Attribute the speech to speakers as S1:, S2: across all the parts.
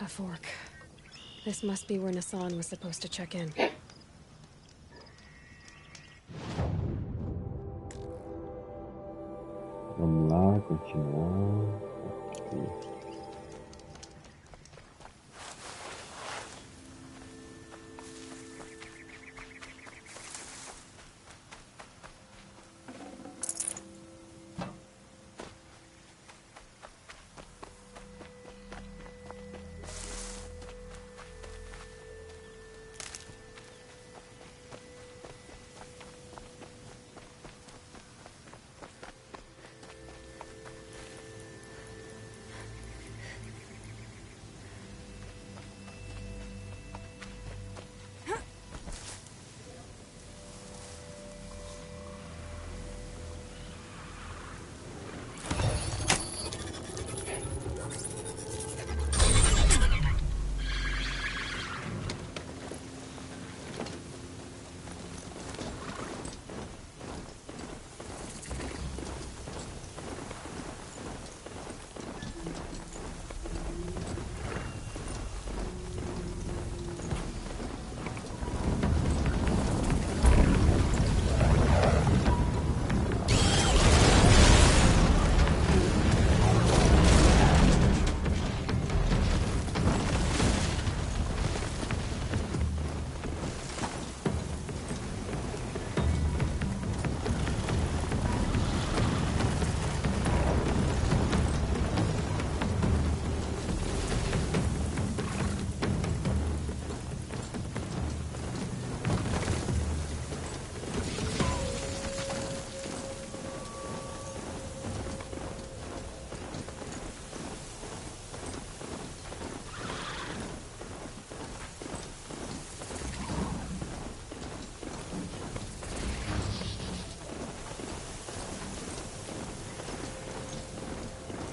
S1: A fork. This must be where Nassan was supposed to check in.
S2: Vamos lá, continuar. Aqui.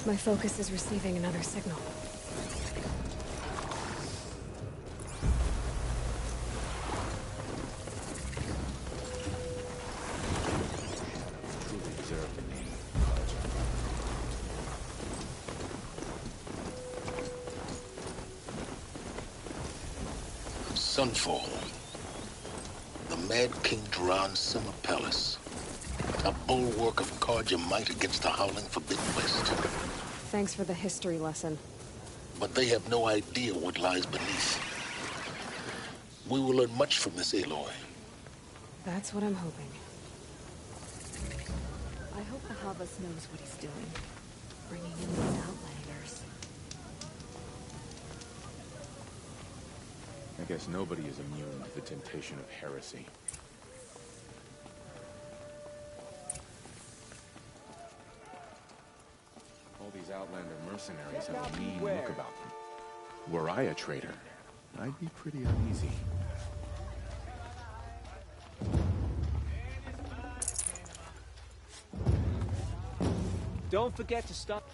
S1: My focus is receiving another signal.
S3: Sunfall. The Mad King Duran's summer palace. A bulwark of Carja might against the howling Forbidden West.
S1: Thanks for the history lesson.
S3: But they have no idea what lies beneath. We will learn much from this Aloy.
S1: That's what I'm hoping.
S4: I hope the Havas knows what he's doing. Bringing in these outlanders.
S5: I guess nobody is immune to the temptation of heresy. All these outlander mercenaries have a mean look about them. Were I a traitor, I'd be pretty uneasy.
S6: Don't forget to stop.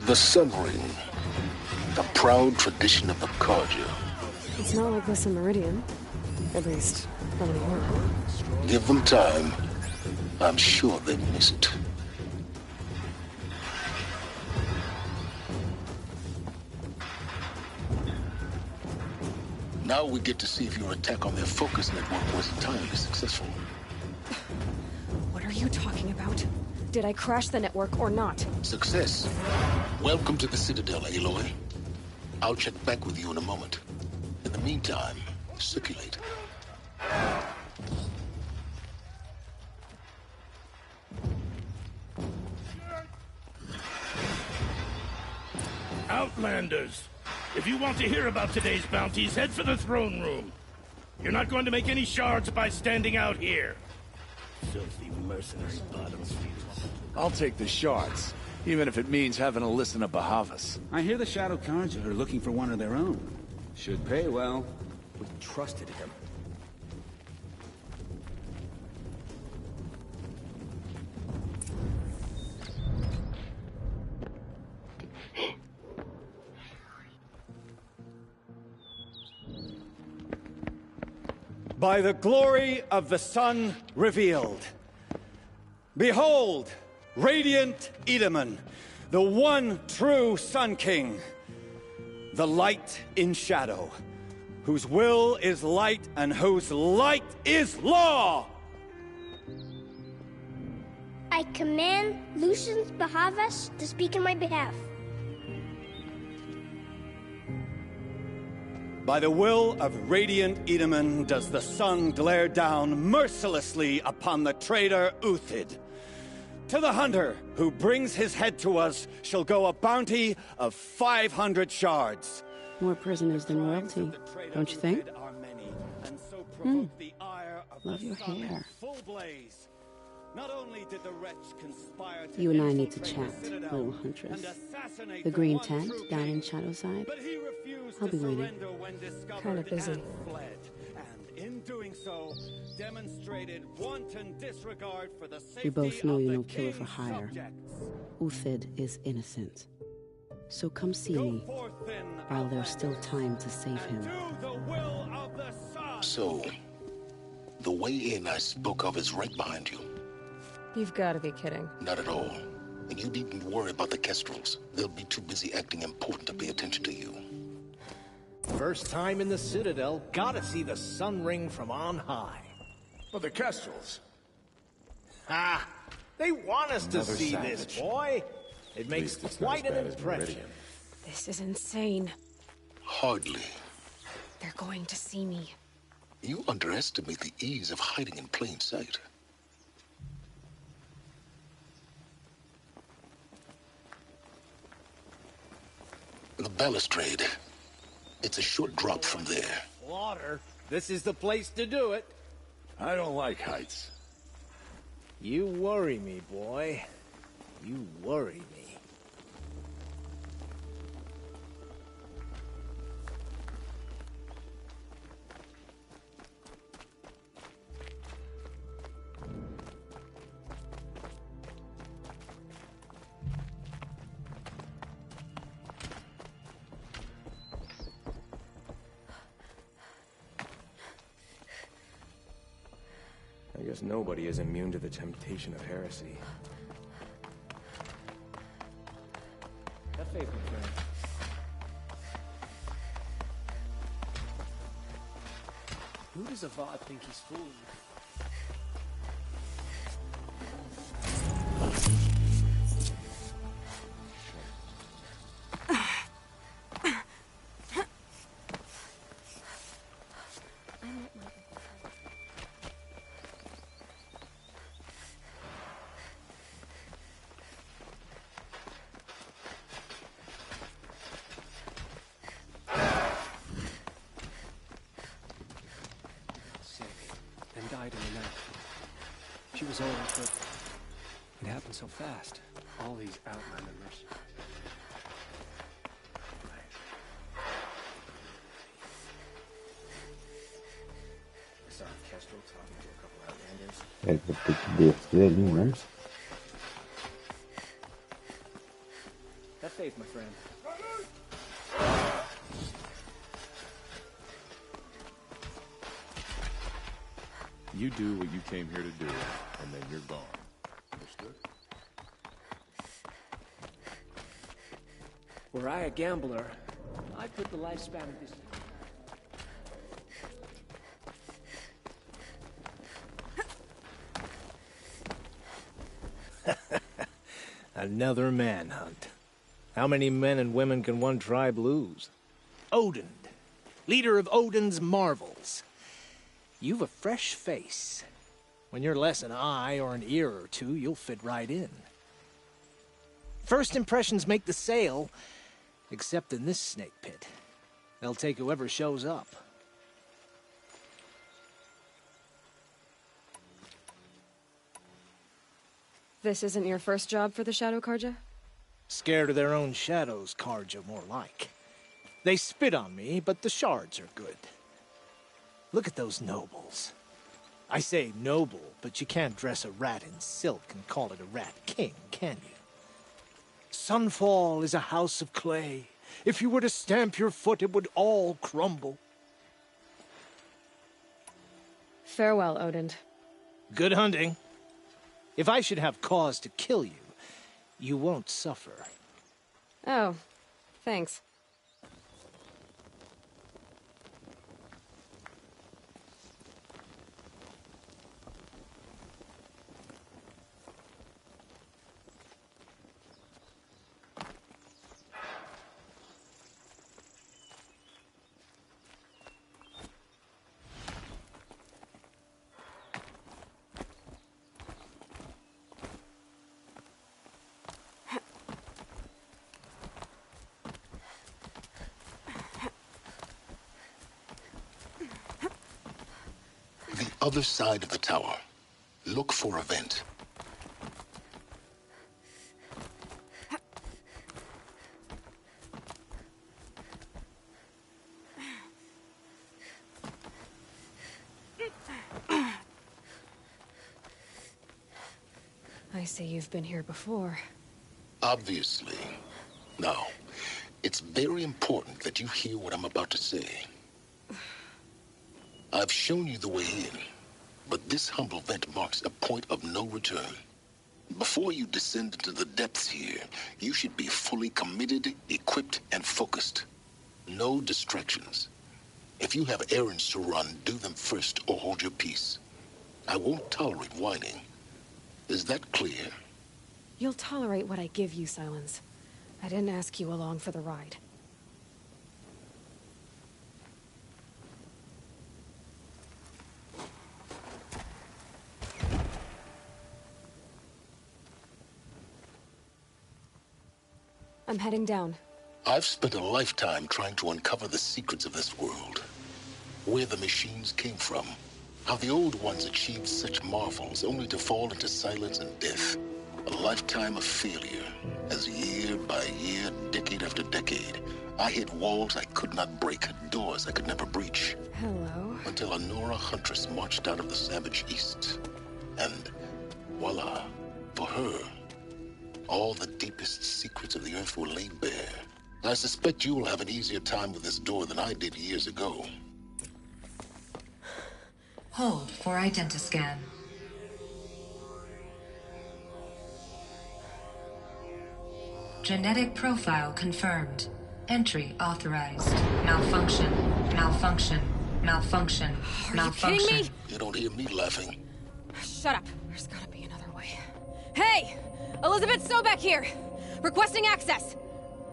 S3: The Sun Ring, the proud tradition of the Carja.
S1: It's not like this in Meridian. At least, not anymore.
S3: Give them time. I'm sure they miss it. Now we get to see if your attack on their focus network was entirely successful.
S1: What are you talking about? Did I crash the network or not?
S3: Success. Welcome to the Citadel, Aloy. I'll check back with you in a moment. In the meantime, circulate.
S7: Outlanders, if you want to hear about today's bounties, head for the throne room. You're not going to make any shards by standing out here. Filthy mercenary bottom feeders.
S8: I'll take the shards, even if it means having to listen to Bahavas.
S9: I hear the Shadow Carja are looking for one of their own. Should pay well.
S6: We trusted him.
S10: By the glory of the sun revealed. Behold, radiant Edaman, the one true Sun King, the light in shadow, whose will is light and whose light is law!
S11: I command Lucius Bahavas to speak in my behalf.
S10: By the will of radiant Edaman does the sun glare down mercilessly upon the traitor Uthid. To the hunter who brings his head to us shall go a bounty of 500 shards.
S12: More prisoners than royalty, don't you think? Love your hair.
S10: Not only did the wretch conspire to
S12: You and I need to chat, little huntress. The green tent down in Shadowside. I'll be waiting.
S1: Kinda busy.
S10: And in doing so, demonstrated wanton disregard for the safety
S12: We both know
S10: of
S12: you're
S10: the
S12: no killer for
S10: king's
S12: hire.
S10: subjects.
S12: Uthid is innocent. So come see me, while there's still time to save him.
S3: So, the way in I spoke of is right behind you.
S1: You've got to be kidding.
S3: Not at all. And you needn't worry about the Kestrels. They'll be too busy acting important to pay attention to you.
S6: First time in the Citadel, gotta see the Sun Ring from on high.
S5: But the Kestrels.
S6: Ha! They want us to
S5: Another
S6: see
S5: savage.
S6: this, boy. It makes
S5: least it's not
S6: quite
S5: as
S6: an
S5: bad as
S6: impression.
S5: Meridian.
S1: This is insane.
S3: Hardly.
S1: They're going to see me.
S3: You underestimate the ease of hiding in plain sight. The balustrade. It's a short drop from there.
S6: Slaughter. This is the place to do it.
S8: I don't like heights.
S6: You worry me, boy. You worry me.
S5: I guess nobody is immune to the temptation of heresy.
S6: Have faith, my friend. Who does Avad think he's fooling? She was old, but it happened so fast. All these Outlander mercenaries.
S2: É, vou ter que descer ali, né?
S6: Have faith, my friend.
S5: You do what you came here to do, and then you're gone. Understood?
S6: Were I a gambler, I'd put the lifespan of this... Another manhunt. How many men and women can one tribe lose? Odin, leader of Odin's marvels. You've a fresh face. When you're less an eye or an ear or two, you'll fit right in. First impressions make the sale, except in this snake pit. They'll take whoever shows up.
S1: This isn't your first job for the Shadow Karja?
S6: Scared of their own shadows, Karja, more like. They spit on me, but the shards are good. Look at those nobles. I say noble, but you can't dress a rat in silk and call it a rat king, can you? Sunfall is a house of clay. If you were to stamp your foot, it would all crumble.
S1: Farewell, Odin.
S6: Good hunting. If I should have cause to kill you, you won't suffer.
S1: Oh, thanks.
S3: Other side of the tower. Look for a vent.
S1: I see you've been here before.
S3: Obviously. Now, it's very important that you hear what I'm about to say. I've shown you the way in, but this humble vent marks a point of no return. Before you descend into the depths here, you should be fully committed, equipped, and focused. No distractions. If you have errands to run, do them first or hold your peace. I won't tolerate whining. Is that clear?
S1: You'll tolerate what I give you, Silence. I didn't ask you along for the ride. I'm heading down.
S3: I've spent a lifetime trying to uncover the secrets of this world. Where the machines came from. How the old ones achieved such marvels only to fall into silence and death. A lifetime of failure, as year by year, decade after decade, I hit walls I could not break, doors I could never breach.
S1: Hello.
S3: Until a Nora huntress marched out of the savage east. And voila, for her, all the deepest secrets of the earth were laid bare. I suspect you will have an easier time with this door than I did years ago.
S13: Hold for identiscan. Genetic profile confirmed. Entry authorized. Malfunction. Malfunction. Malfunction. Malfunction.
S1: Are you kidding me?
S3: You don't hear me laughing.
S1: Shut up. There's gotta be another way. Hey! Elizabeth Sobek here! Requesting access!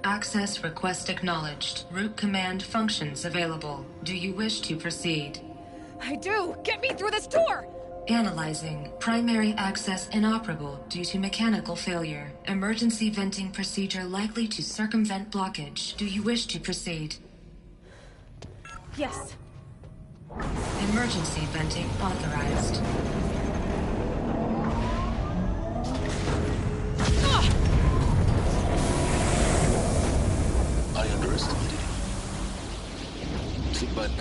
S13: Access request acknowledged. Root command functions available. Do you wish to proceed?
S1: I do! Get me through this door!
S13: Analyzing. Primary access inoperable due to mechanical failure. Emergency venting procedure likely to circumvent blockage. Do you wish to proceed?
S1: Yes.
S13: Emergency venting authorized.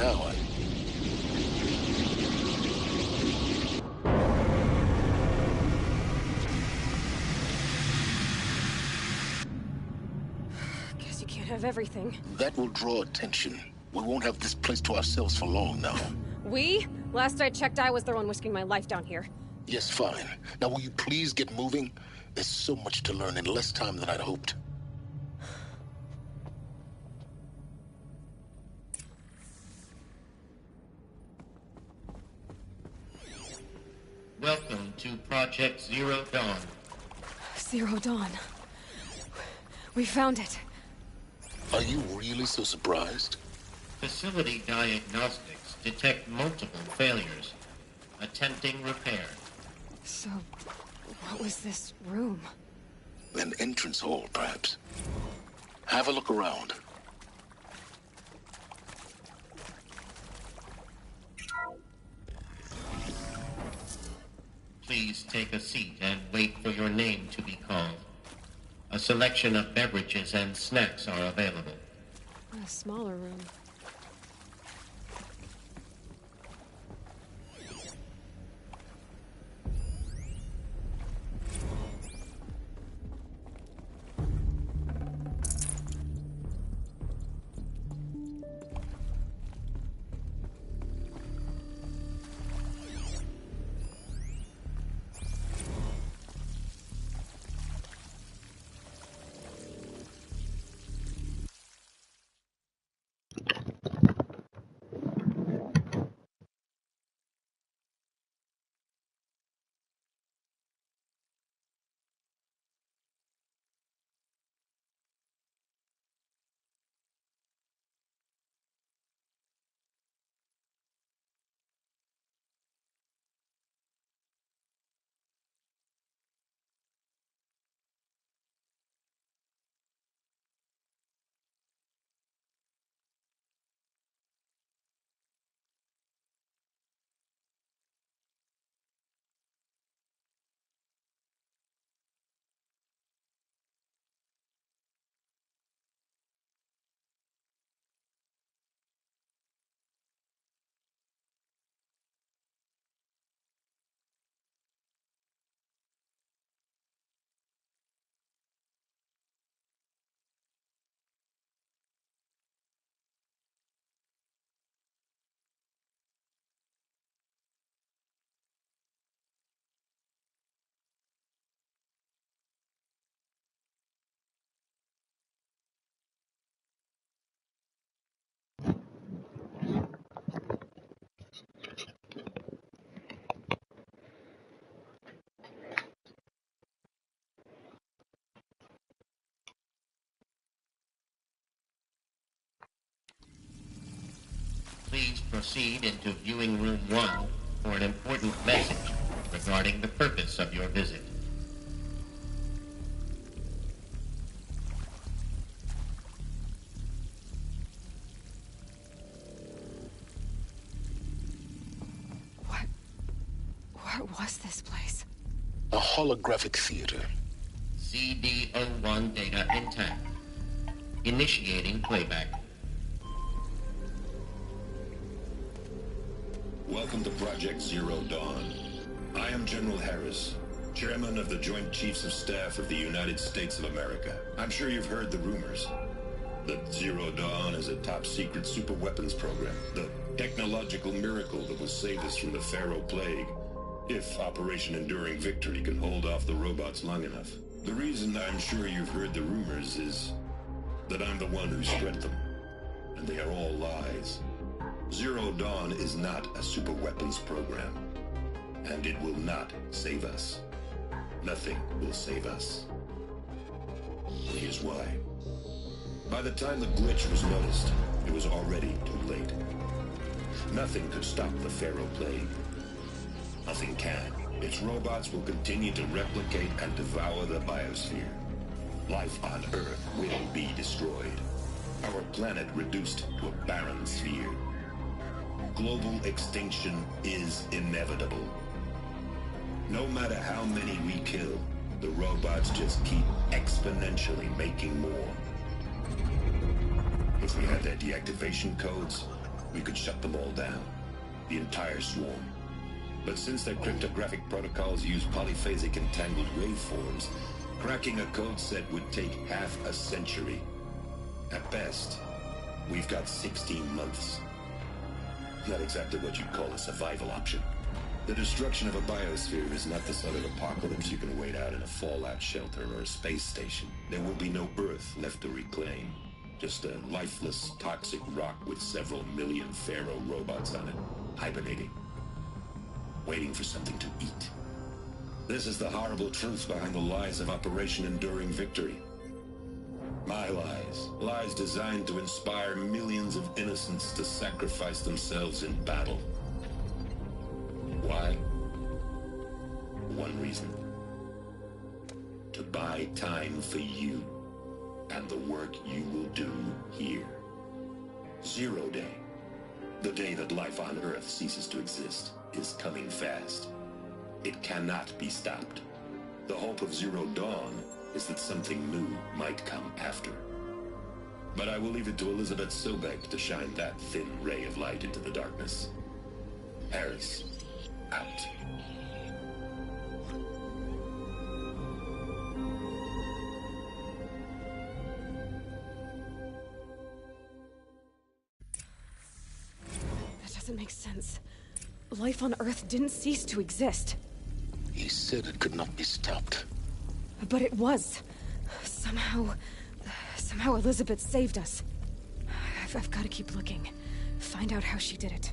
S3: now.
S1: Guess you can't have everything.
S3: That will draw attention. We won't have this place to ourselves for long now.
S1: We? Last I checked, I was the one risking my life down here.
S3: Yes, fine. Now will you please get moving? There's so much to learn in less time than I'd hoped.
S14: Welcome to Project Zero Dawn.
S1: Zero Dawn. We found it.
S3: Are you really so surprised?
S14: Facility diagnostics detect multiple failures. Attempting repair.
S1: So, what was this room?
S3: An entrance hall, perhaps. Have a look around.
S14: Please take a seat and wait for your name to be called. A selection of beverages and snacks are available.
S1: A smaller room.
S14: Please proceed into viewing room 1 for an important message regarding the purpose of your visit.
S1: What was this place?
S3: A holographic theater.
S14: CD01 data intact. Initiating playback.
S15: Welcome to Project Zero Dawn. I am General Harris, Chairman of the Joint Chiefs of Staff of the United States of America. I'm sure you've heard the rumors that Zero Dawn is a top-secret super-weapons program, the technological miracle that will save us from the Pharaoh Plague, if Operation Enduring Victory can hold off the robots long enough. The reason I'm sure you've heard the rumors is that I'm the one who spread them, and they are all lies. Zero Dawn is not a super-weapons program, and it will not save us. Nothing will save us. Here's why. By the time the glitch was noticed, it was already too late. Nothing could stop the Pharaoh Plague. Nothing can. Its robots will continue to replicate and devour the biosphere. Life on Earth will be destroyed. Our planet reduced to a barren sphere. Global extinction is inevitable. No matter how many we kill, the robots just keep exponentially making more. If we had their deactivation codes, we could shut them all down. The entire swarm. But since their cryptographic protocols use polyphasic entangled waveforms, cracking a code set would take half a century. At best, we've got 16 months. Not exactly what you'd call a survival option. The destruction of a biosphere is not the sort of apocalypse you can wait out in a fallout shelter or a space station. There will be no Earth left to reclaim. Just a lifeless, toxic rock with several million Pharaoh robots on it, hibernating. Waiting for something to eat. This is the horrible truth behind the lies of Operation Enduring Victory. My lies. Lies designed to inspire millions of innocents to sacrifice themselves in battle. Why? One reason. To buy time for you and the work you will do here. 0 Day. The day that life on Earth ceases to exist is coming fast. It cannot be stopped. The hope of Zero Dawn is that something new might come after. But I will leave it to Elizabeth Sobek to shine that thin ray of light into the darkness. Harris, out.
S1: That doesn't make sense. Life on Earth didn't cease to exist.
S3: He said it could not be stopped.
S1: But it was. Somehow Elizabeth saved us. I've got to keep looking. Find out how she did it.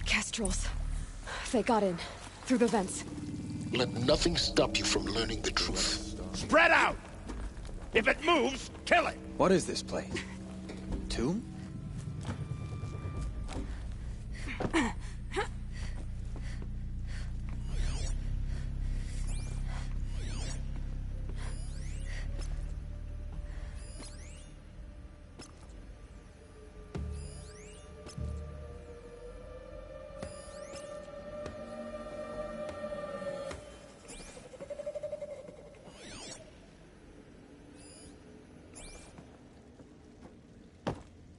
S1: Kestrels. They got in. Through the vents.
S3: Let nothing stop you from learning the truth.
S7: Spread out! If it moves, kill it!
S16: What is this place? Tomb?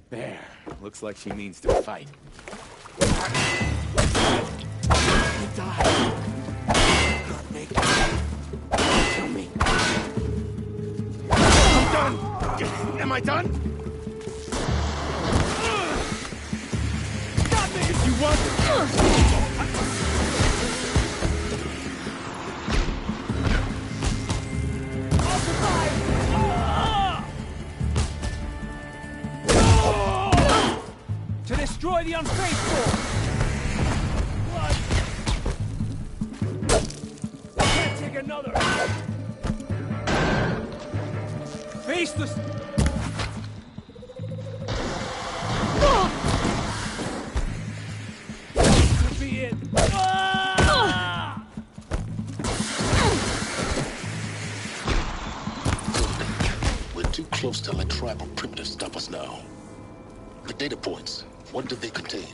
S5: There. Looks like she means to fight.
S7: Tell me. I'm done! Am I done? Stop me if you want! I'll survive! To destroy the unfaithful! I can't take another! Face the... Could be it!
S3: We're too close to let tribal primitives stop us now. The data points, what do they contain?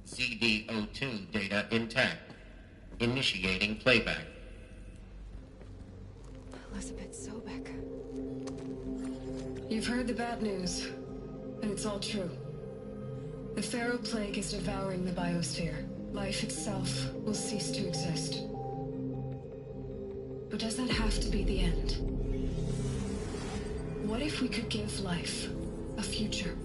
S14: CD02 data intact. Initiating playback.
S1: Elizabeth Sobek.
S13: You've heard the bad news, and it's all true. The Pharaoh Plague is devouring the biosphere. Life itself will cease to exist. But does that have to be the end? What if we could give life a future?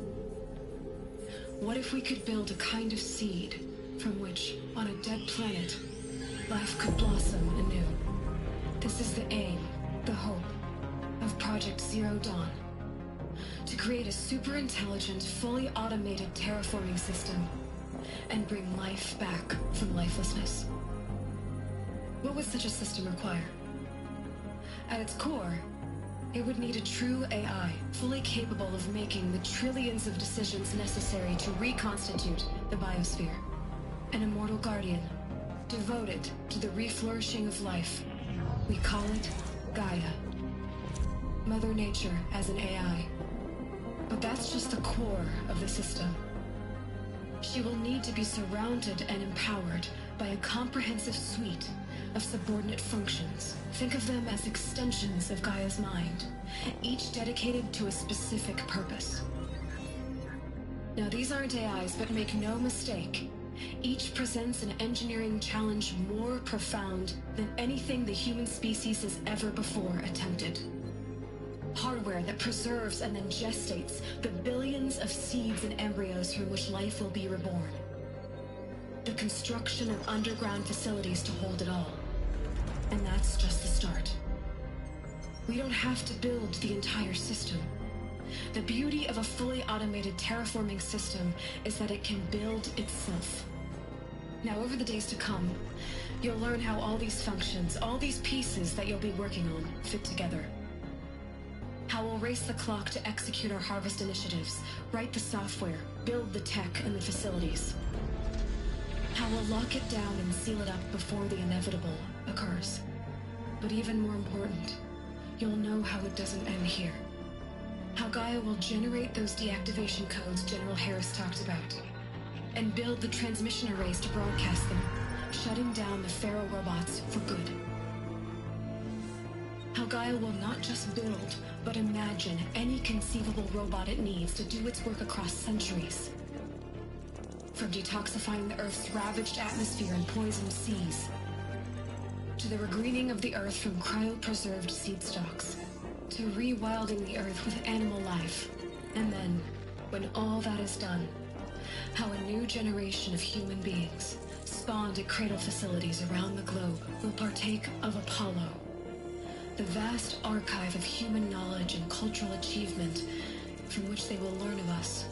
S13: What if we could build a kind of seed from which, on a dead planet, life could blossom anew? This is the aim, the hope, of Project Zero Dawn. to create a super intelligent, fully automated terraforming system and bring life back from lifelessness. What would such a system require? At its core, it would need a true AI, fully capable of making the trillions of decisions necessary to reconstitute the biosphere. An immortal guardian, devoted to the reflourishing of life. We call it Gaia. Mother Nature as an AI. But that's just the core of the system. She will need to be surrounded and empowered by a comprehensive suite of subordinate functions. Think of them as extensions of Gaia's mind, each dedicated to a specific purpose. Now, these aren't AIs, but make no mistake, each presents an engineering challenge more profound than anything the human species has ever before attempted. Hardware that preserves and then gestates the billions of seeds and embryos from which life will be reborn. The construction of underground facilities to hold it all. And that's just the start. We don't have to build the entire system. The beauty of a fully automated terraforming system is that it can build itself. Now, over the days to come, you'll learn how all these functions, all these pieces that you'll be working on, fit together. How we'll race the clock to execute our harvest initiatives, write the software, build the tech and the facilities. How we'll lock it down and seal it up before the inevitable occurs. But even more important, you'll know how it doesn't end here. How Gaia will generate those deactivation codes General Harris talked about, and build the transmission arrays to broadcast them, shutting down the Pharaoh robots for good. How Gaia will not just build, but imagine any conceivable robot it needs to do its work across centuries. From detoxifying the Earth's ravaged atmosphere and poisoned seas, to the regreening of the Earth from cryopreserved seed stalks, to rewilding the Earth with animal life. And then, when all that is done, how a new generation of human beings, spawned at cradle facilities around the globe, will partake of Apollo, the vast archive of human knowledge and cultural achievement from which they will learn of us,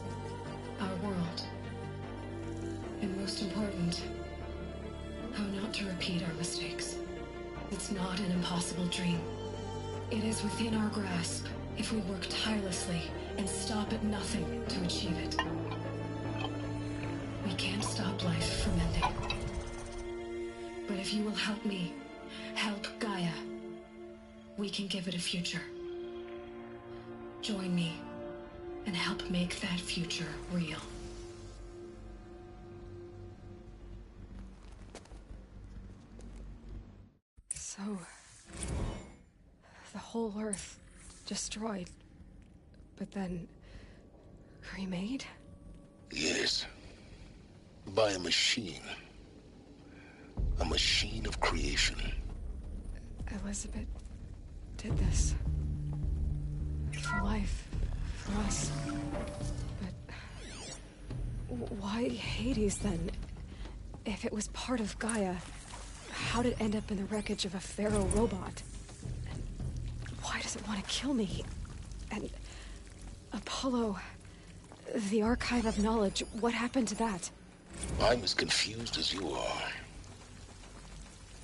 S13: our world. And most important, how not to repeat our mistakes. It's not an impossible dream. It is within our grasp if we work tirelessly and stop at nothing to achieve it. We can't stop life from ending. But if you will help me, help Gaia, we can give it a future. Join me and help make that future real.
S1: So, the whole Earth destroyed, but then remade?
S3: Yes. By a machine. A machine of creation.
S1: Elizabeth did this. For life. For us. But why Hades then? If it was part of Gaia, how did it end up in the wreckage of a Pharaoh robot? And why does it want to kill me? And Apollo, the archive of knowledge, what happened to that?
S3: I'm as confused as you are.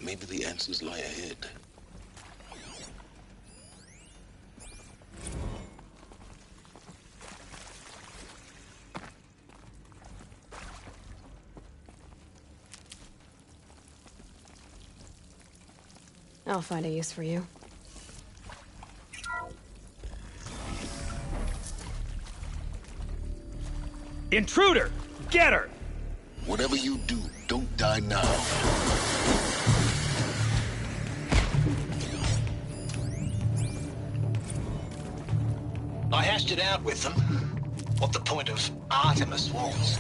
S3: Maybe the answers lie ahead.
S1: I'll find a use for you.
S17: Intruder! Get her!
S3: Whatever you do, don't die now.
S16: I hashed it out with them, what the point of Artemis was.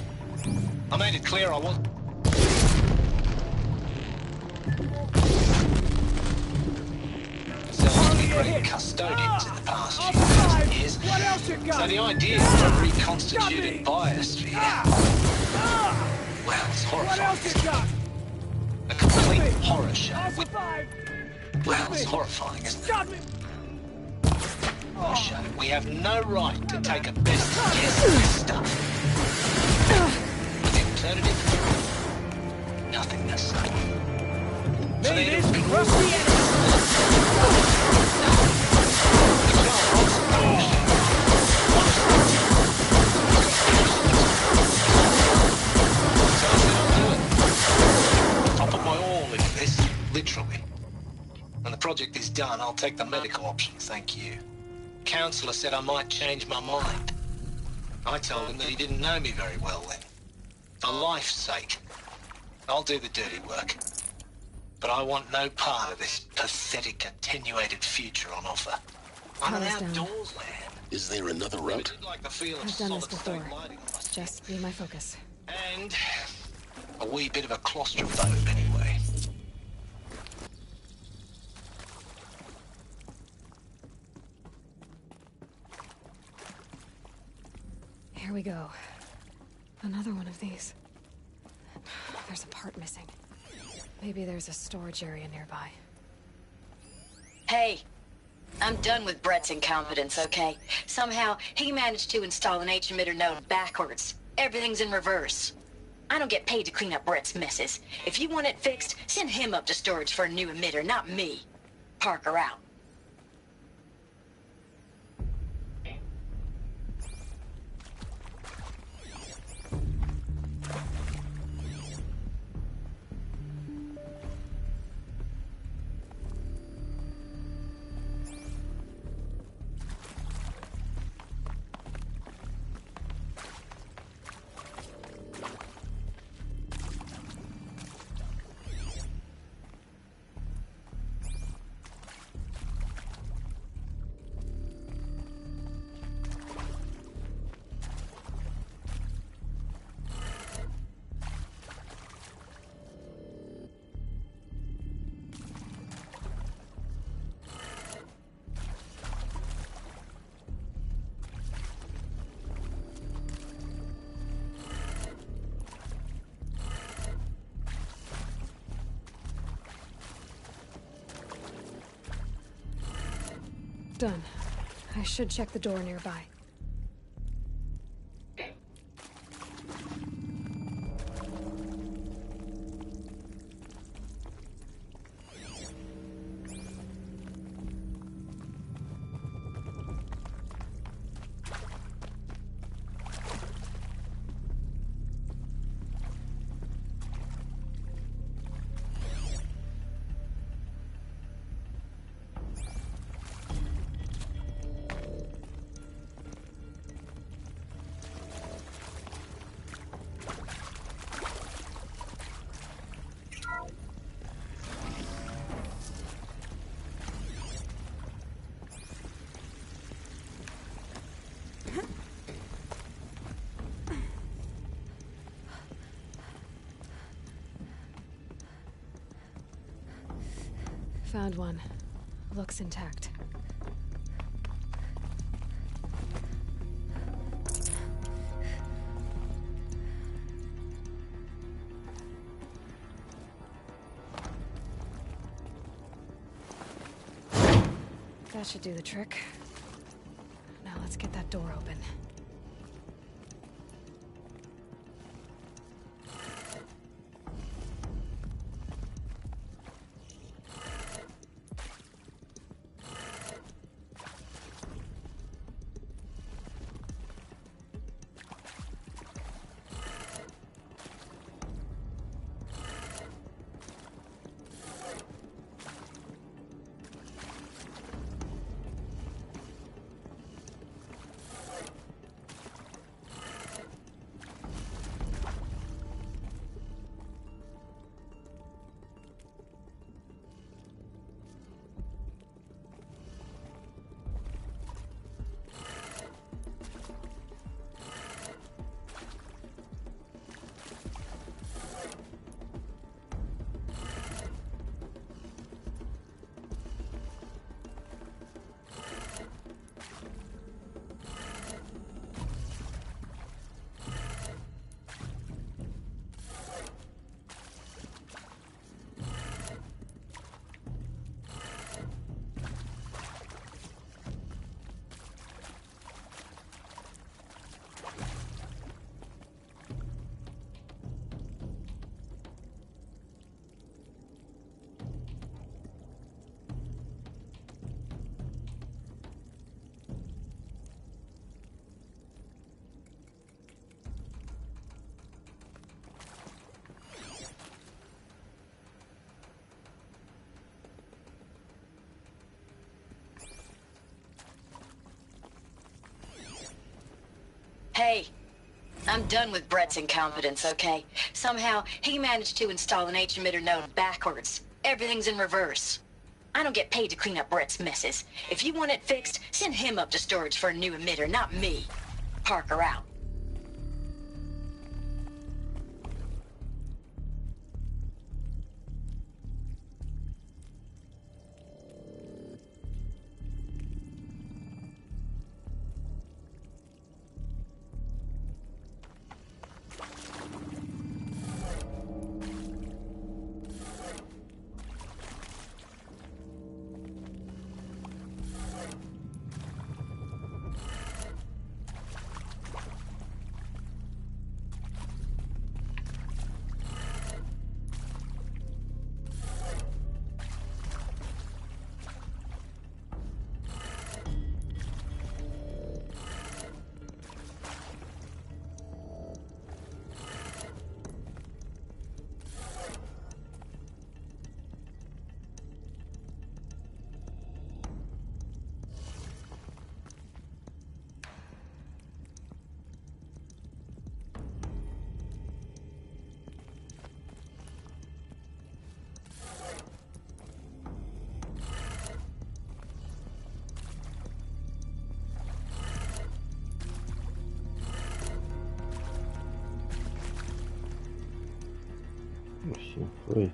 S16: I made it clear I wasn't... Great custodians in the past few years. So the idea of a reconstituted biosphere, well, it's horrifying. A complete horror show. Well, it's horrifying, isn't it? Shadow, we have no right to take a best guess at this stuff. The alternative? Nothingness.
S6: Mavis, crush the enemy!
S16: I'll put my all into this, literally. When the project is done, I'll take the medical option, thank you. Counselor said I might change my mind. I told him that he didn't know me very well then. For life's sake, I'll do the dirty work. But I want no part of this pathetic, attenuated future on offer. I'm an outdoors lad.
S3: Is there another route?
S16: Like the feel of
S1: I've done this
S16: solid
S1: before.
S16: state lighting on my skin.
S1: Just be my focus.
S16: And a wee bit of a claustrophobe anyway.
S1: Here we go. Another one of these. There's a part missing. Maybe there's a storage area nearby.
S18: Hey, I'm done with Brett's incompetence, okay? Somehow, he managed to install an H-emitter node backwards. Everything's in reverse. I don't get paid to clean up Brett's messes. If you want it fixed, send him up to storage for a new emitter, not me. Parker out.
S1: Done. I should check the door nearby. Found one. Looks intact. That should do the trick. Now let's get that door open.
S18: Hey, I'm done with Brett's incompetence, okay? Somehow, he managed to install an H-emitter node backwards. Everything's in reverse. I don't get paid to clean up Brett's messes. If you want it fixed, send him up to storage for a new emitter, not me. Parker out.
S2: Assim foi.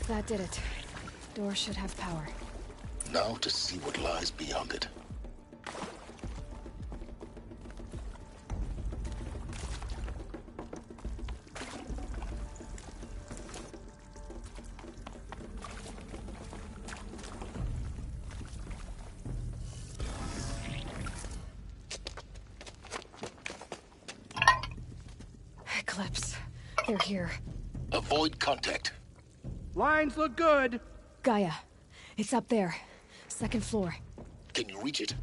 S1: That did it. Door should have power.
S3: Now to see what lies beyond it.
S1: Eclipse. They're here.
S3: Avoid contact.
S17: Lines look good.
S1: Gaia. It's up there. Second floor.
S3: Can you reach it?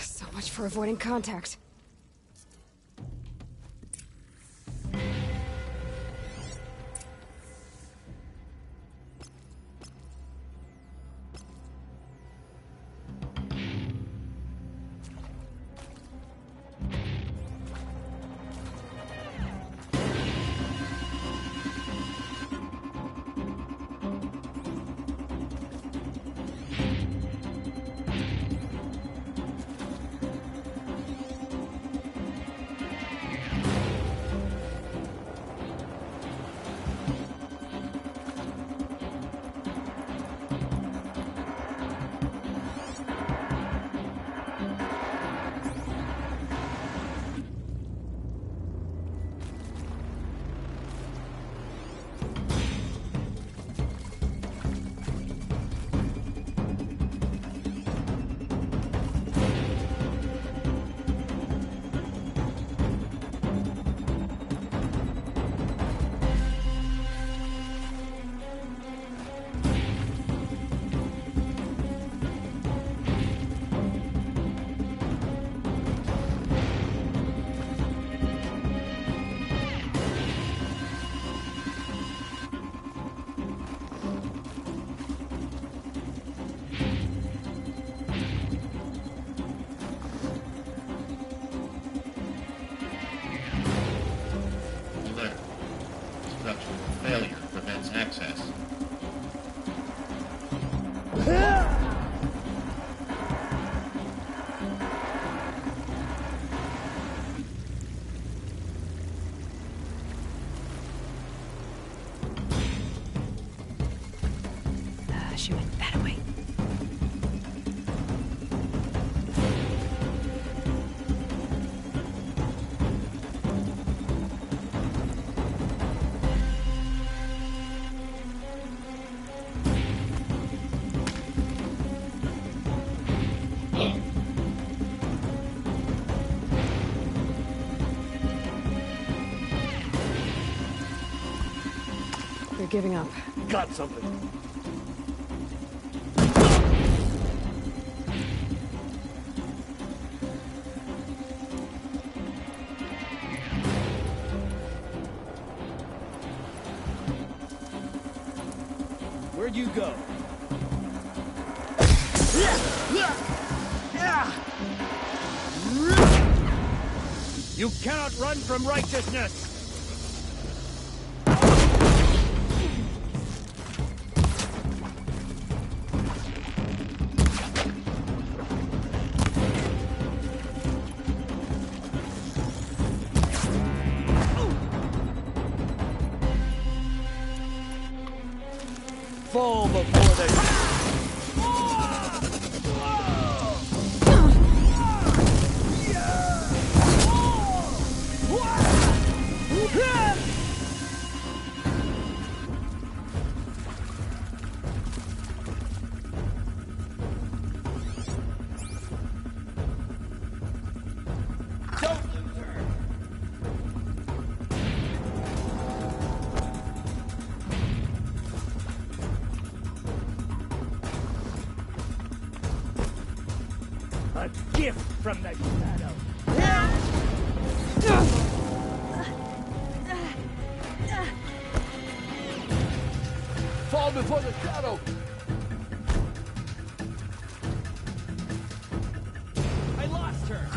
S1: So much for avoiding contact. She went that way. They're giving up.
S7: Got something.
S6: Where'd you go?
S7: You cannot run from righteousness!
S6: Fall before the...
S7: A gift from the shadow.
S8: Fall before the shadow!
S6: I lost her!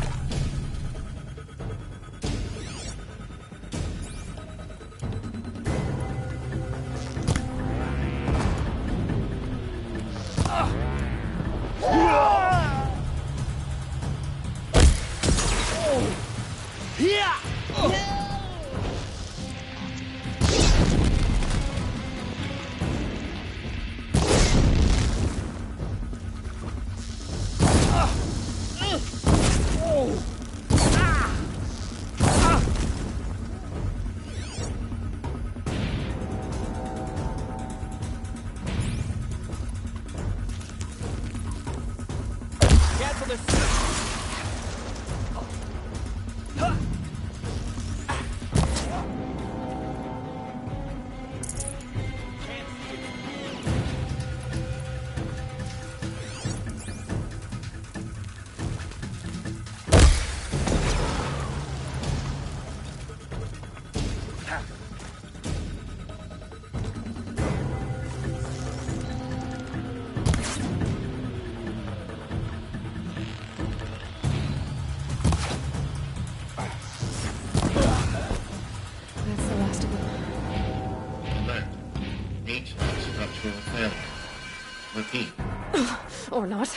S1: Or not.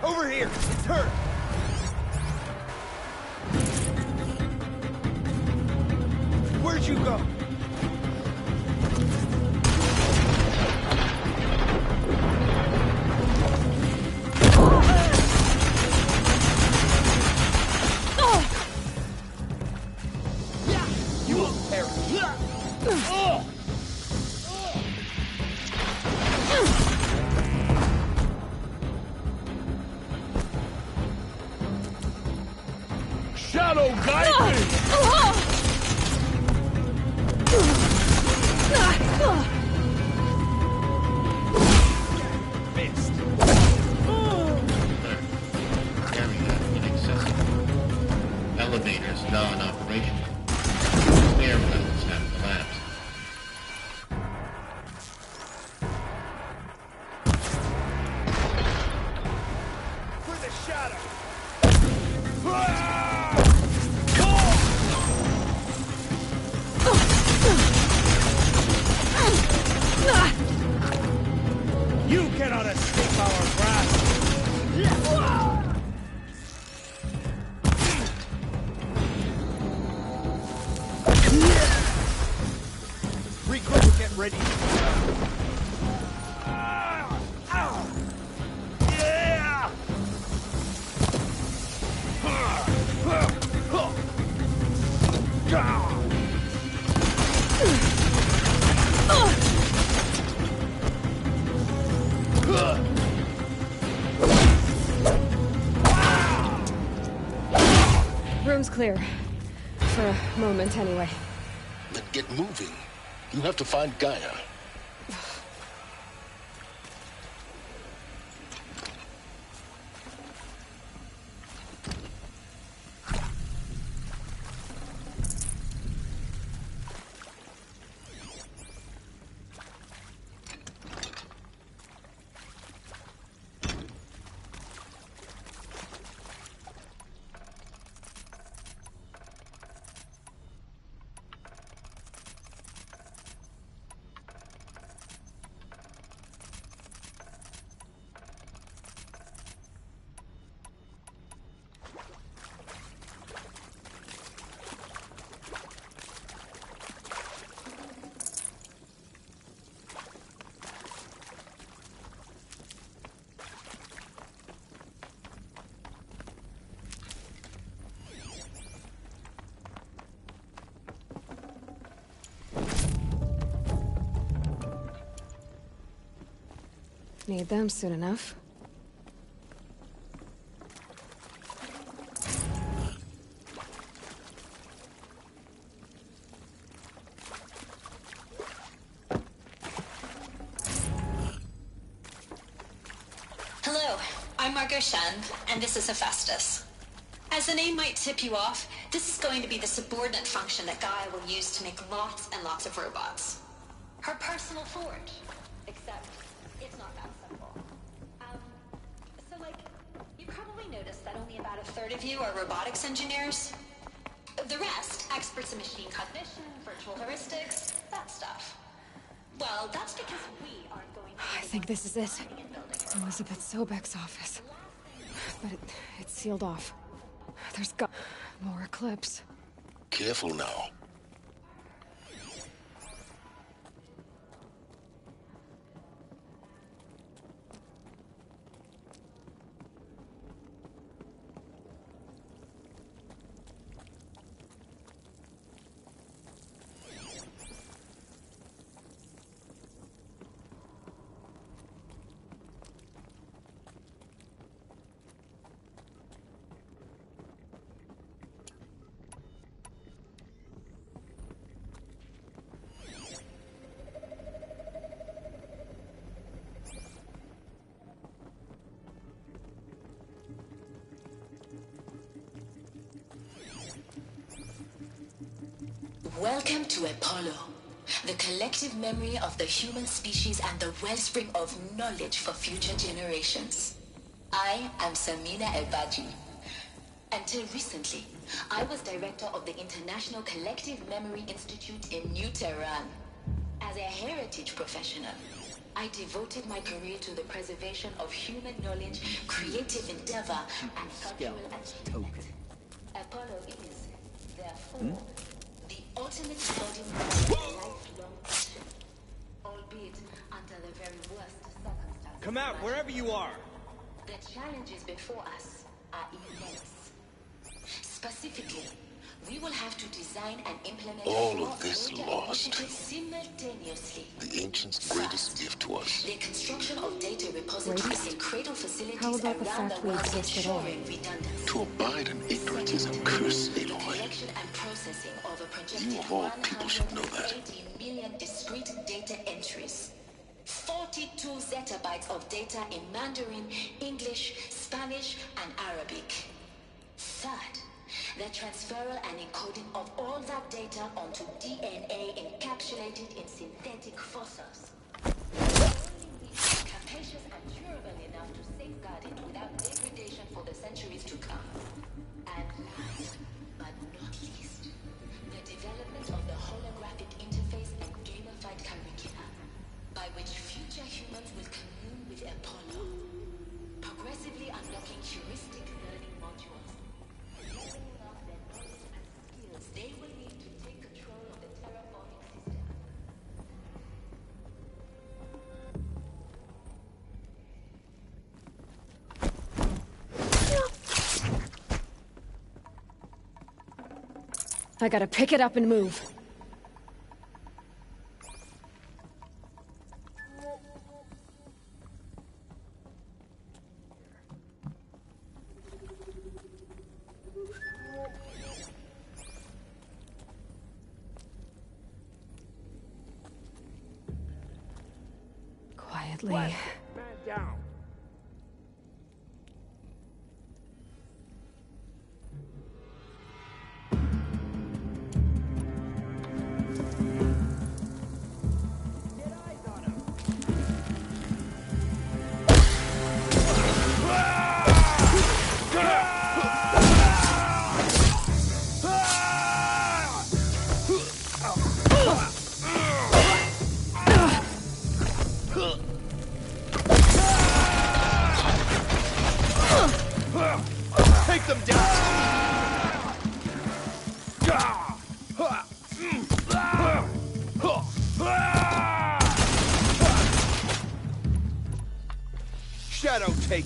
S6: Over here! It's her! Where'd you go? You won't perish!
S7: Shadow, guide me!
S6: Missed.
S14: Area inaccessible. Elevators non-operational. Stair wells have collapsed.
S6: For the shadow!
S7: You cannot escape our grasp!
S6: Regroup and get ready.
S1: Room's clear. For a moment, anyway.
S3: Then get moving. You have to find Gaia.
S1: Need them soon enough.
S18: Hello, I'm Margot Shan, and this is Hephaestus. As the name might tip you off, this is going to be the subordinate function that Gaia will use to make lots and lots of robots. Her personal forge. Except, it's not that simple. You probably noticed that only about a third of you are robotics engineers. The rest, experts in machine cognition, virtual heuristics, that stuff. Well, that's because we aren't going to...
S1: I think this is it. Elizabeth Sobek's office. But it's sealed off. There's got more Eclipse.
S3: Careful now.
S18: Welcome to Apollo, the collective memory of the human species and the wellspring of knowledge for future generations. I am Samina Elbaji. Until recently, I was director of the International Collective Memory Institute in New Tehran. As a heritage professional, I devoted my career to the preservation of human knowledge, creative endeavor, and cultural achievement. Apollo is, therefore, the ultimate embodiment of a lifelong mission, albeit under the very worst circumstances.
S10: Come out, wherever you are!
S18: The challenges before us are immense. Specifically, we will have to design and implement
S3: all of this lost.
S18: Simultaneously.
S3: The ancients' greatest gift to us.
S18: The construction of data repositories in cradle facilities
S1: How about the
S18: around
S1: fact
S18: the
S1: we
S18: world
S1: exist at all?
S18: ensuring redundancy.
S3: To abide in ignorance is a curse,
S18: The
S3: Aloy.
S18: collection and processing of a projected
S3: You of all people should know that.
S18: 180 million discrete data entries. 42 zettabytes of data in Mandarin, English, Spanish, and Arabic. Third, the transferal and encoding of all that data onto DNA encapsulated in synthetic fossils. Capacious and durable enough to safeguard it without degradation for the centuries to come. And last, but not least, the development of the holographic interface and gamified curricula, by which future humans will commune with Apollo, progressively unlocking heuristic learning modules, leveling up their knowledge and skills they will need to take control of the terraforming system.
S1: I gotta pick it up and move. Ghostly.
S17: Man down.
S10: Take them down! Shadow take.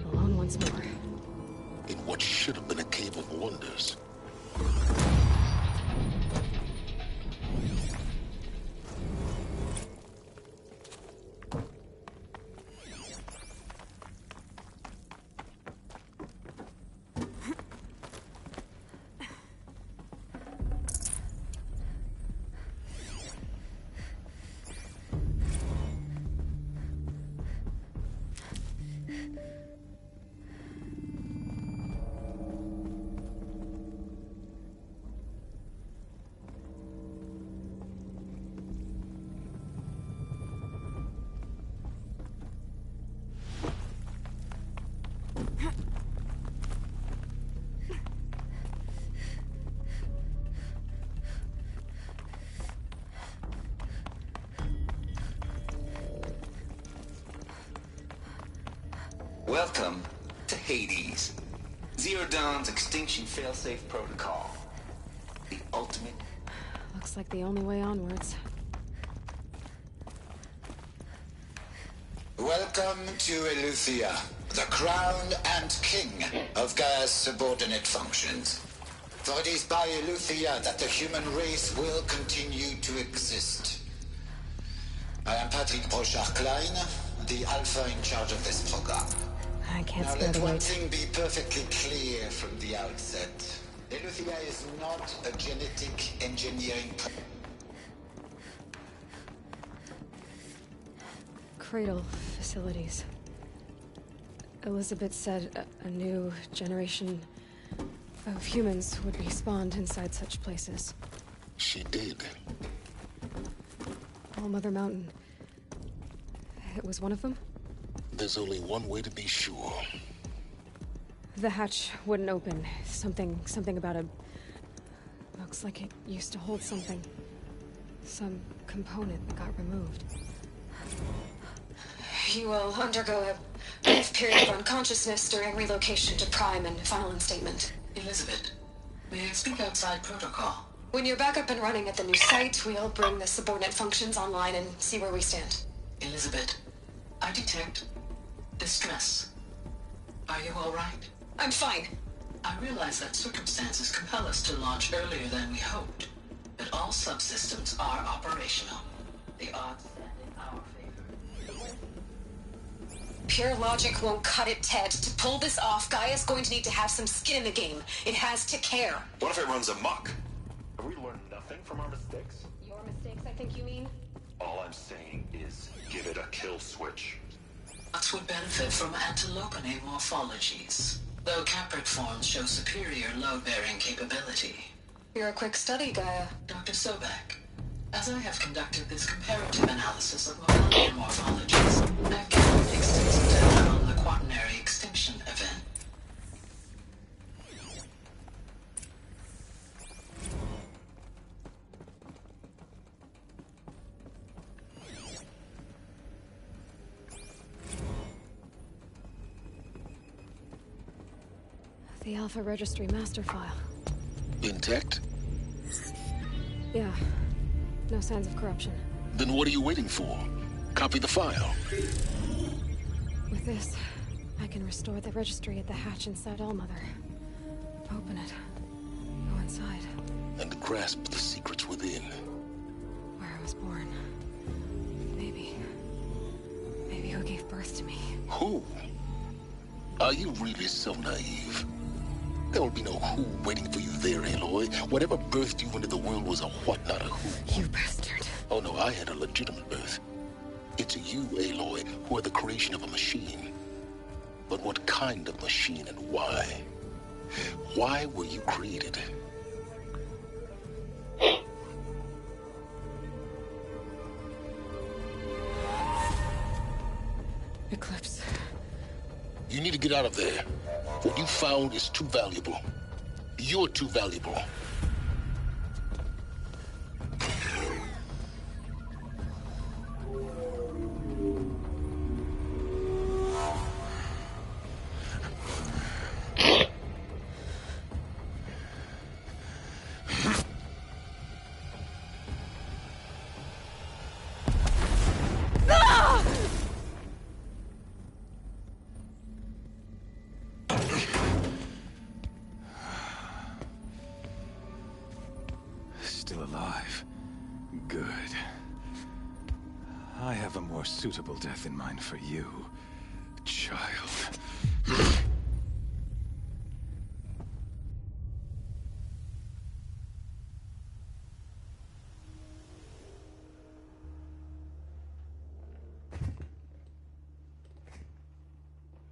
S1: Alone once more.
S3: In what should have been a cave of wonders.
S16: Welcome to Hades. Zero Dawn's extinction failsafe protocol. The ultimate.
S1: Looks like the only way onwards.
S19: Welcome to Eleuthia, the crown and king of Gaia's subordinate functions. For it is by Eleuthia that the human race will continue to exist. I am Patrick Brochard-Klein, the alpha in charge of this program.
S1: I can't
S19: Now
S1: spare
S19: let
S1: the
S19: one
S1: wait.
S19: thing be perfectly clear from the outset. Eleuthia is not a genetic engineering
S1: Cradle facilities. Elizabeth said a new generation of humans would be spawned inside such places.
S3: She did.
S1: All Mother Mountain. It was one of them?
S3: There's only one way to be sure.
S1: The hatch wouldn't open. Something about a... Looks like it used to hold something. Some component that got removed.
S13: You will undergo a brief period of unconsciousness during relocation to Prime and final instatement.
S16: Elizabeth, may I speak outside protocol?
S13: When you're back up and running at the new site, we'll bring the subordinate functions online and see where we stand.
S16: Elizabeth, I detect distress. Are you all right?
S13: I'm fine.
S16: I realize that circumstances compel us to launch earlier than we hoped, but all subsystems are operational. The odds stand in our favor.
S13: Pure logic won't cut it, Ted. To pull this off, Gaia's going to need to have some skin in the game. It has to care.
S15: What if it runs amok? Have we learned nothing from our mistakes?
S13: Your mistakes, I think you mean?
S15: All I'm saying is give it a kill switch.
S16: Bots would benefit from antilopine morphologies, though caprid forms show superior load-bearing capability.
S13: You're a quick study, Gaia.
S16: Dr. Sobek, as I have conducted this comparative analysis of mammalian morphologies, I've gathered extensive data on the quaternary extinction event.
S1: The Alpha Registry master file.
S3: Intact?
S1: Yeah. No signs of corruption.
S3: Then what are you waiting for? Copy the file.
S1: With this, I can restore the registry at the hatch inside Allmother. Open it. Go inside.
S3: And grasp the secrets within.
S1: Where I was born. Maybe who gave birth to me.
S3: Who? Are you really so naive? There will be no who waiting for you there, Aloy. Whatever birthed you into the world was a what, not a who.
S1: You bastard.
S3: Oh no, I had a legitimate birth. It's you, Aloy, who are the creation of a machine. But what kind of machine and why? Why were you created?
S1: Eclipse.
S3: You need to get out of there. What you found is too valuable. You're too valuable.
S8: Still alive. Good. I have a more suitable death in mind for you, child.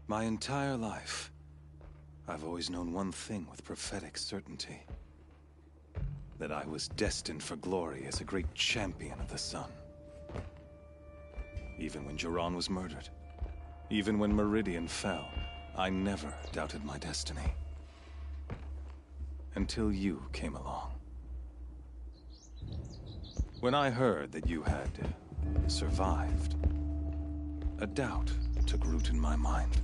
S8: My entire life, I've always known one thing with prophetic certainty. That I was destined for glory as a great champion of the sun. Even when Jiran was murdered, even when Meridian fell, I never doubted my destiny. Until you came along. When I heard that you had survived, a doubt took root in my mind.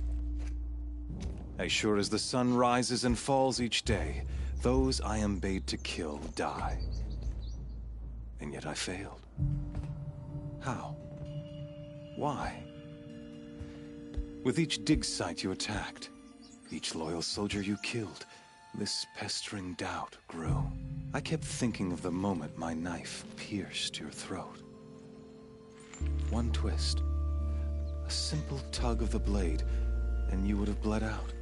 S8: As sure as the sun rises and falls each day, those I am bade to kill die. And yet I failed. How? Why? With each dig site you attacked, each loyal soldier you killed, this pestering doubt grew. I kept thinking of the moment my knife pierced your throat. One twist, a simple tug of the blade, and you would have bled out.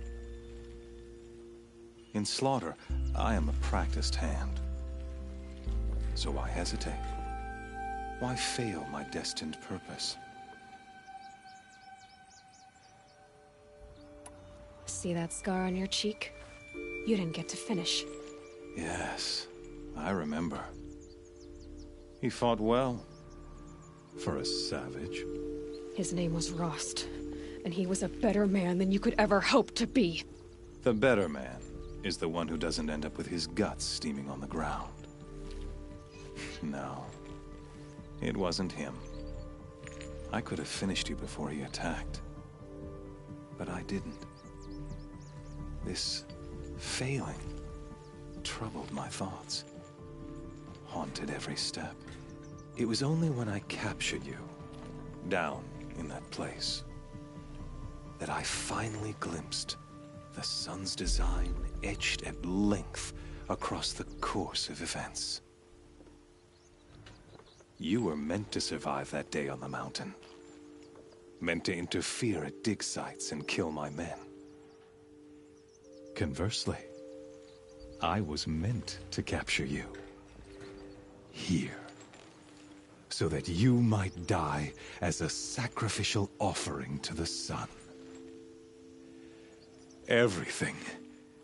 S8: In slaughter, I am a practiced hand. So why hesitate? Why fail my destined purpose?
S1: See that scar on your cheek? You didn't get to finish.
S8: Yes, I remember. He fought well. For a savage.
S1: His name was Rost, and he was a better man than you could ever hope to be.
S8: The better man is the one who doesn't end up with his guts steaming on the ground. No, it wasn't him. I could have finished you before he attacked. But I didn't. This failing troubled my thoughts, haunted every step. It was only when I captured you, down in that place, that I finally glimpsed the sun's design etched at length across the course of events. You were meant to survive that day on the mountain. Meant to interfere at dig sites and kill my men. Conversely, I was meant to capture you. Here. So that you might die as a sacrificial offering to the sun. Everything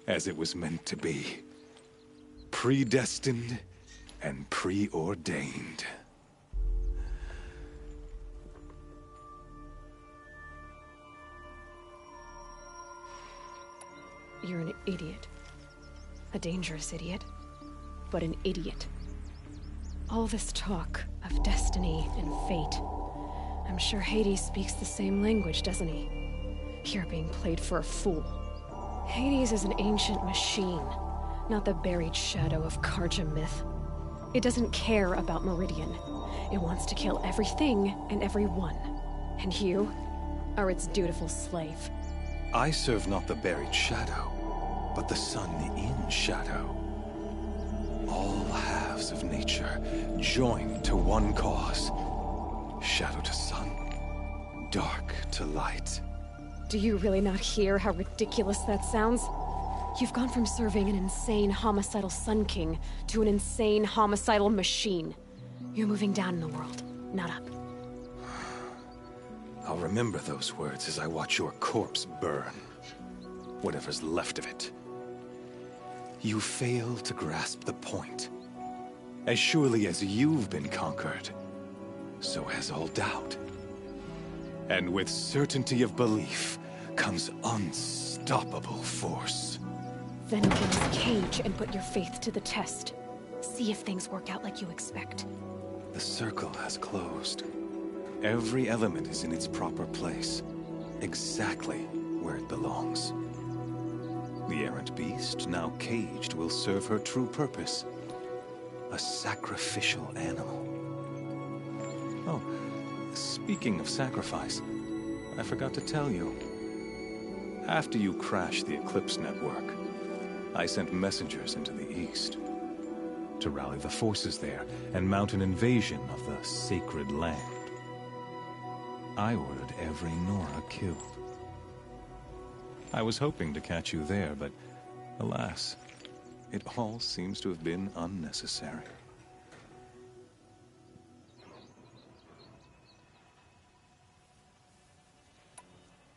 S8: as it was meant to be. Predestined and preordained.
S1: You're an idiot. A dangerous idiot, but an idiot. All this talk of destiny and fate. I'm sure Hades speaks the same language, doesn't he? You're being played for a fool. Hades is an ancient machine, not the buried shadow of Karja myth. It doesn't care about Meridian. It wants to kill everything and everyone. And you are its dutiful slave.
S8: I serve not the buried shadow, but the sun in shadow. All halves of nature joined to one cause. Shadow to sun, dark to light.
S1: Do you really not hear how ridiculous that sounds? You've gone from serving an insane homicidal Sun King to an insane homicidal machine. You're moving down in the world, not up.
S8: I'll remember those words as I watch your corpse burn. Whatever's left of it. You fail to grasp the point. As surely as you've been conquered, so has all doubt. And with certainty of belief comes unstoppable force.
S1: Then get this cage and put your faith to the test. See if things work out like you expect.
S8: The circle has closed. Every element is in its proper place, exactly where it belongs. The errant beast, now caged, will serve her true purpose. A sacrificial animal. Oh, speaking of sacrifice, I forgot to tell you. After you crashed the Eclipse network, I sent messengers into the east to rally the forces there and mount an invasion of the sacred land. I ordered every Nora killed. I was hoping to catch you there, but alas, it all seems to have been unnecessary.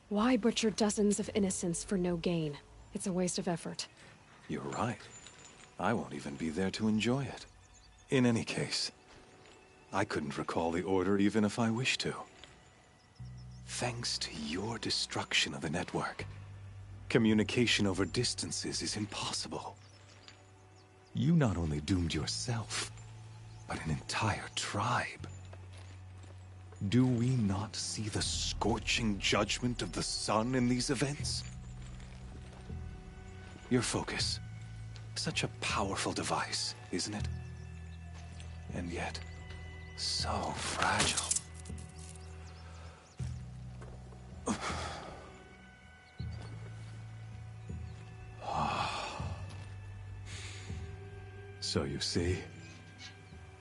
S1: Why butcher dozens of innocents for no gain? It's a waste of effort.
S8: You're right. I won't even be there to enjoy it. In any case, I couldn't recall the order even if I wished to. Thanks to your destruction of the network, communication over distances is impossible. You not only doomed yourself, but an entire tribe. Do we not see the scorching judgment of the sun in these events? Your focus. Such a powerful device, isn't it? And yet, so fragile. So you see,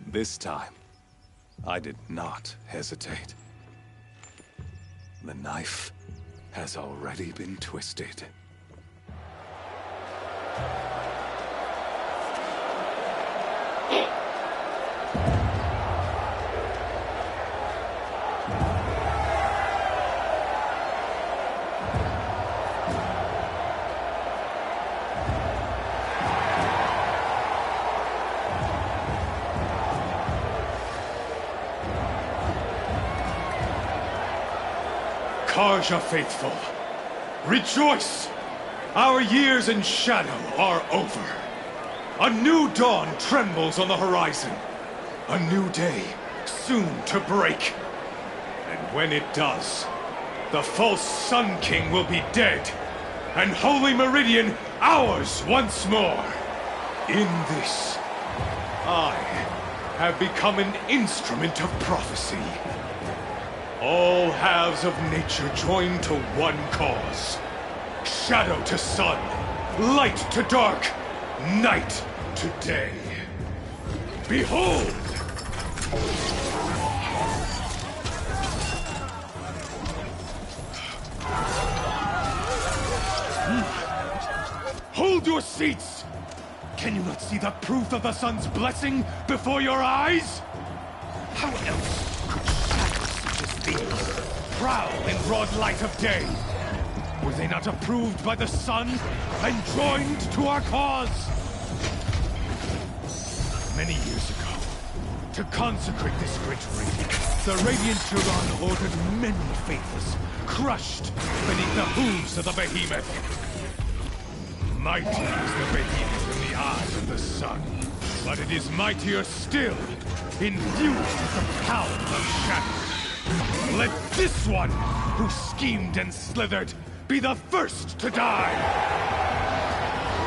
S8: this time, I did not hesitate. The knife has already been twisted.
S20: Karja faithful, rejoice! Our years in shadow are over. A new dawn trembles on the horizon. A new day soon to break. And when it does, the false Sun King will be dead, and Holy Meridian ours once more. In this, I have become an instrument of prophecy. All halves of nature joined to one cause. Shadow to sun, light to dark, night to day. Behold! Hold your seats! Can you not see the proof of the sun's blessing before your eyes? How else these prowl in broad light of day? Were they not approved by the sun and joined to our cause? Many years ago, to consecrate this great raid, the Radiant Turon ordered many faithless, crushed beneath the hooves of the behemoth. Mighty is the behemoth in the eyes of the sun, but it is mightier still, infused with the power of shadow. Let this one, who schemed and slithered, be the first to die!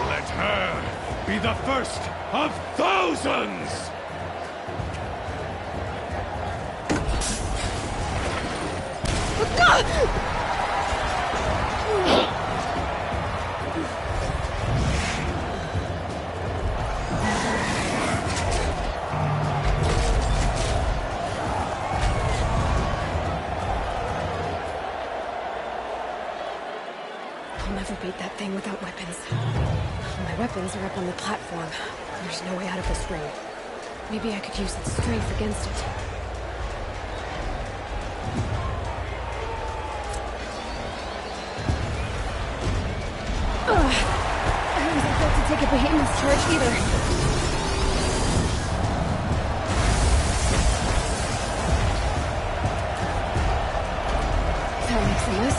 S20: Let her be the first of thousands!
S1: I'll never beat that thing without weapons. My weapons are up on the platform. There's no way out of this ring. Maybe I could use its strength against it. I wasn't built to take a behemoth's charge either. That makes a mess.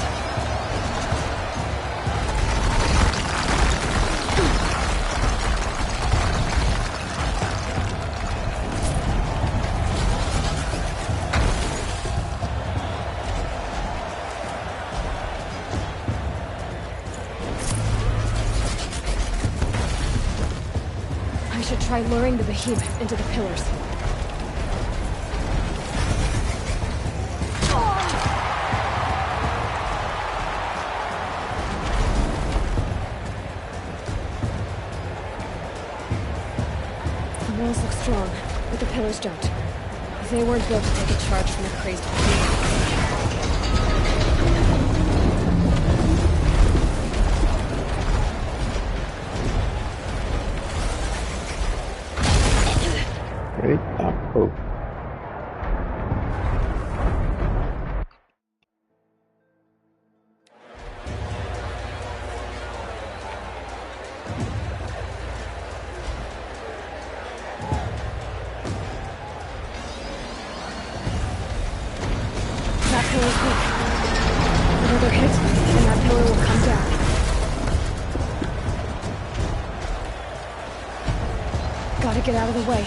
S1: Try luring the behemoth into the pillars. The walls look strong, but the pillars don't. They weren't built to take a charge from a crazed behemoth.
S2: Eita,
S1: That pillar's weak. Another hit, and that pillar will come down. Gotta get out of the way.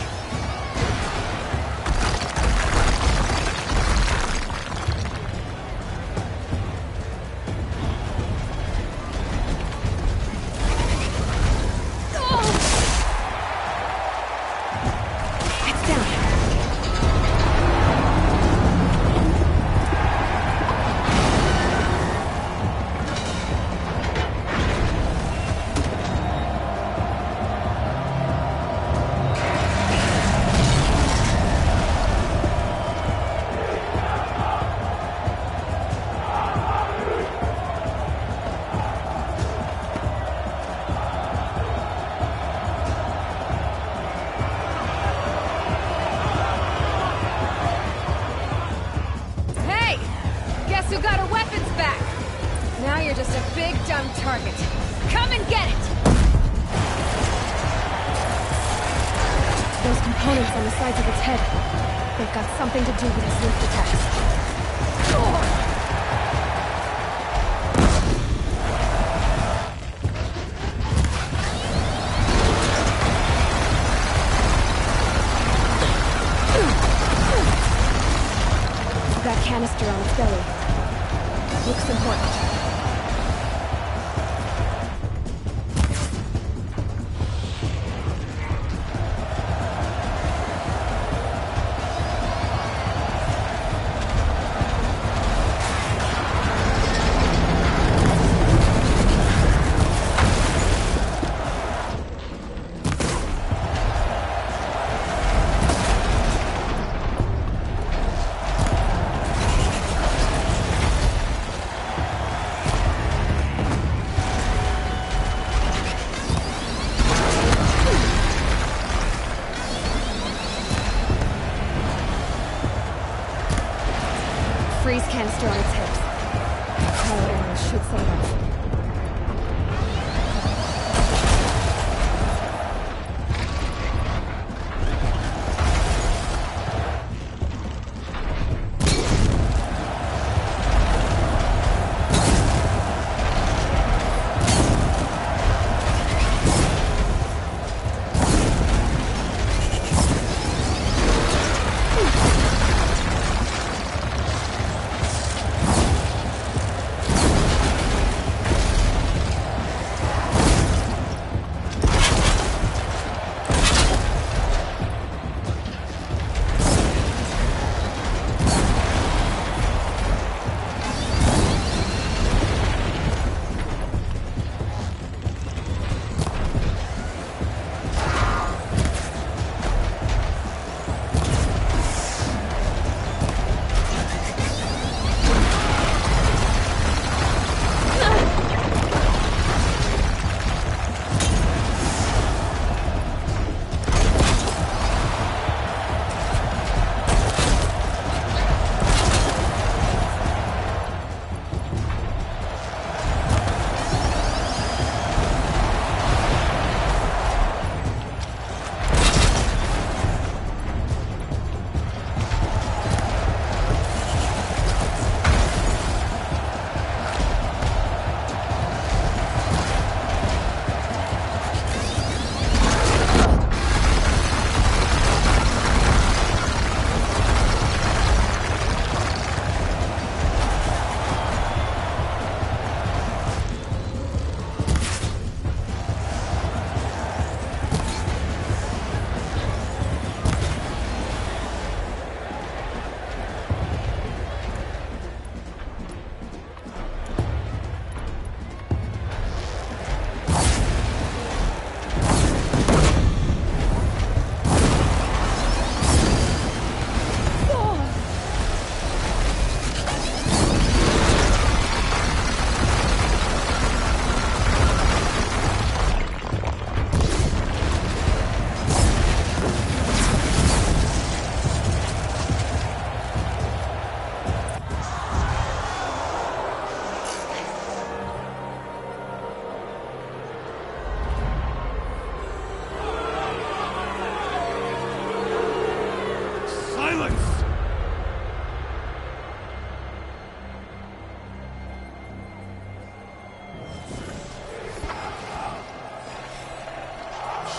S1: Target. Come and get it! Those components on the sides of its head. They've got something to do with its lift attacks. That canister on its belly. Looks important. Freeze canister on its hips. Cryo arrows should set it off.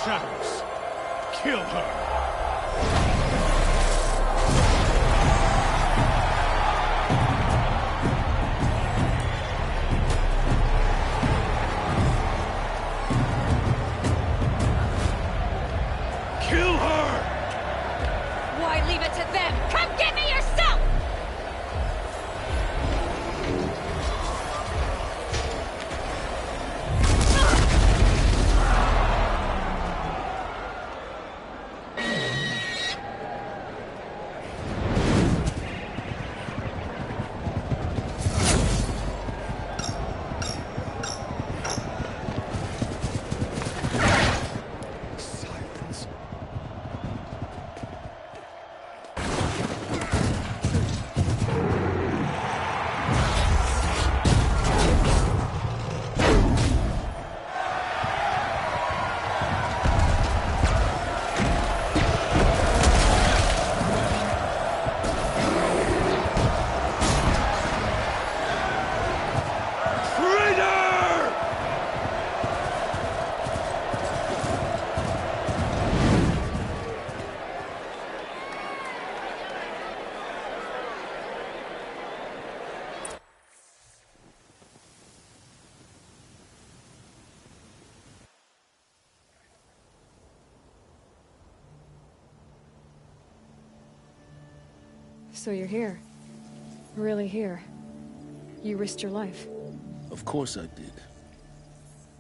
S7: shadows. Kill her. Kill her!
S1: Why leave it to them? Come get me yourself! So you're here. Really here. You risked your life.
S3: Of course I did.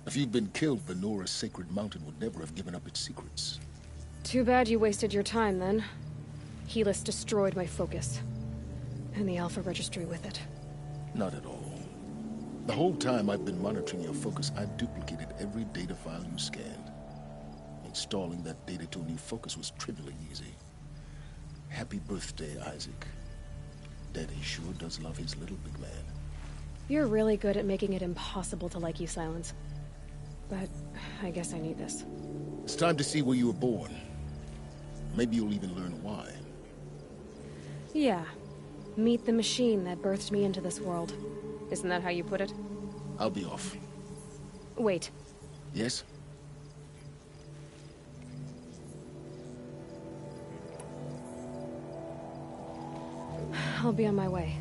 S3: If you'd been killed, Venora's sacred mountain would never have given up its secrets.
S1: Too bad you wasted your time, then. Helis destroyed my focus. And the Alpha Registry with it.
S3: Not at all. The whole time I've been monitoring your focus, I've duplicated every data file you scanned. Installing that data to a new focus was trivially easy. Happy birthday, Isaac. Daddy sure does love his little big man.
S1: You're really good at making it impossible to like you, Silence. But I guess I need this.
S3: It's time to see where you were born. Maybe you'll even learn why.
S1: Yeah. Meet the machine that birthed me into this world. Isn't that how you put it?
S3: I'll be off.
S1: Wait.
S3: Yes?
S1: I'll be on my way.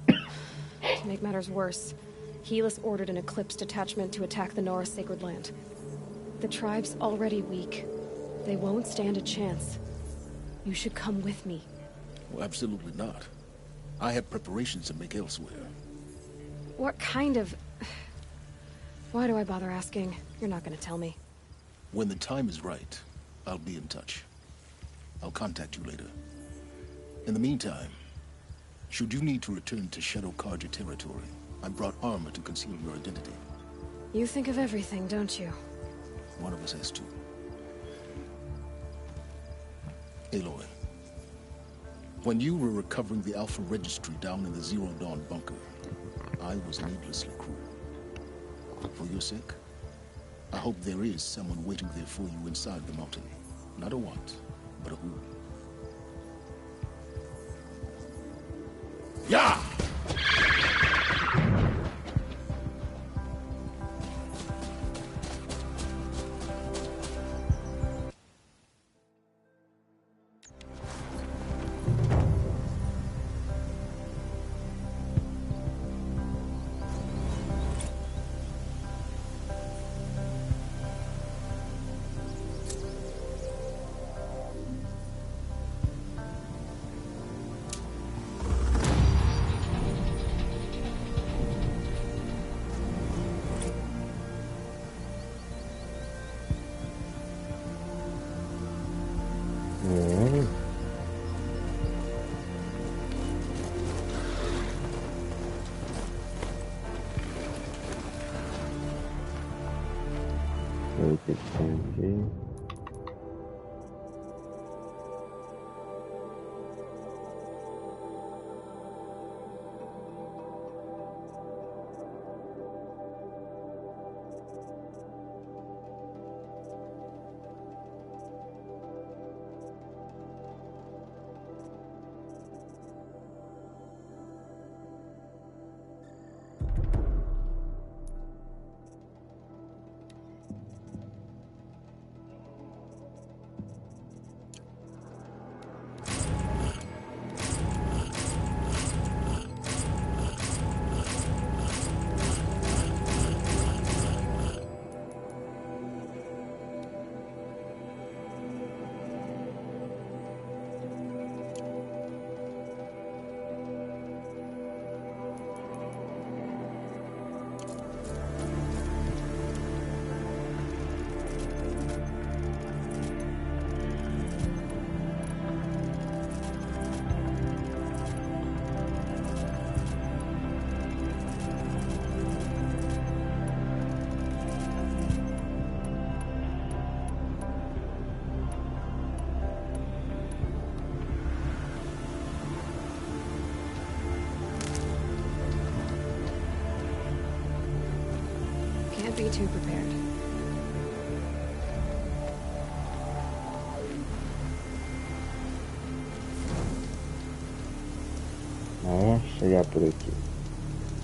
S1: To make matters worse, Helis ordered an Eclipse detachment to attack the Nora Sacred Land. The tribe's already weak. They won't stand a chance. You should come with me.
S3: Well, absolutely not. I have preparations to make elsewhere.
S1: What kind of... Why do I bother asking? You're not gonna tell me.
S3: When the time is right, I'll be in touch. I'll contact you later. In the meantime, should you need to return to Shadow Karja territory, I brought armor to conceal your identity.
S1: You think of everything, don't you?
S3: One of us has to. Aloy, when you were recovering the Alpha Registry down in the Zero Dawn bunker, I was needlessly cruel. For your sake, I hope there is someone waiting there for you inside the mountain. Not a what, but a who. Yeah!
S1: too prepared.
S2: Chegar por aqui.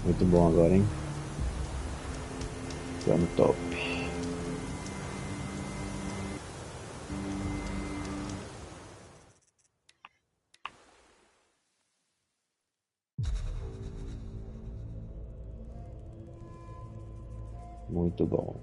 S2: Muito bom agora, hein? Plano top. Muito bom.